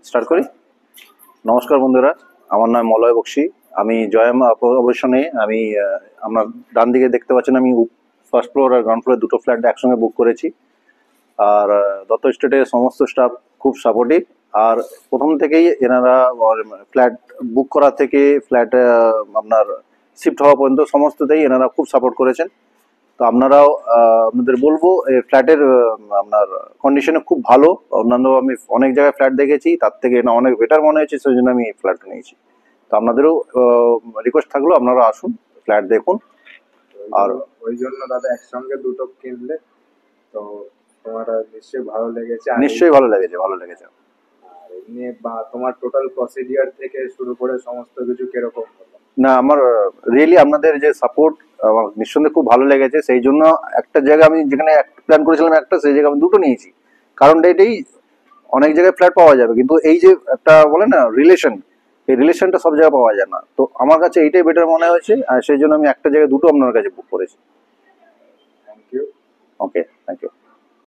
Start করি। নমস্কার বন্ধুরা, আমার নাম মলয় বক্সি। আমি জয়াম অবসনে আমি আমার ডান দিকে দেখতে পাচ্ছেন আমি ফার্স্ট ফ্লোর আর গ্রাউন্ড ফ্লোরে দুটো ফ্ল্যাট একসঙ্গে বুক করেছি। আর দত্ত স্টেটের সমস্ত স্টাফ খুব সাপোর্টিভ। আর প্রথম থেকেই এনারা ফ্ল্যাট বুক করা থেকে ফ্ল্যাট আপনার শিফট হওয়া পর্যন্ত সমস্ততেই এনারা খুব সাপোর্ট করেছেন। তো আপনারাও আপনাদের বলবো এই ফ্ল্যাটের আপনার কন্ডিশনে খুব ভালো। অন্যান্য আমি অনেক জায়গায় ফ্ল্যাট দেখেছি, তার থেকে এটা অনেক বেটার মনে হয়েছে, সেই জন্য আমি এই ফ্ল্যাটটা নিয়েছি। তো আপনাদেরও রিকোয়েস্ট থাকলো আপনারা আসুন, ফ্ল্যাট দেখুন। আর ওই জন্য দাদা একসঙ্গে দুটো কিনলে তো তোমার নিশ্চয়ই ভালো লেগেছে। নিশ্চয়ই ভালো লেগেছে, ভালো লেগেছে। আর এমনি বা তোমার টোটাল প্রসিডিওর থেকে শুরু করে সমস্ত কিছু কিরকম হলো? না, আমার রিয়েলি আপনাদের যে সাপোর্ট আমার নিঃসন্দেহে খুব ভালো লেগেছে। সেই জন্য একটা জায়গা আমি যেখানে প্ল্যান করেছিলাম একটা, সেই জায়গায় আমি দুটো নিয়েছি। কারণটা এটাই, অনেক জায়গায় ফ্ল্যাট পাওয়া যাবে কিন্তু এই যে একটা বলে না রিলেশন, এই রিলেশনটা সব জায়গায় পাওয়া যায় না। তো আমার কাছে এইটাই বেটার মনে হয়েছে, আর সেই জন্য আমি একটা জায়গায় দুটো আপনার কাছে বুক করেছি। Thank you. Okay, thank you.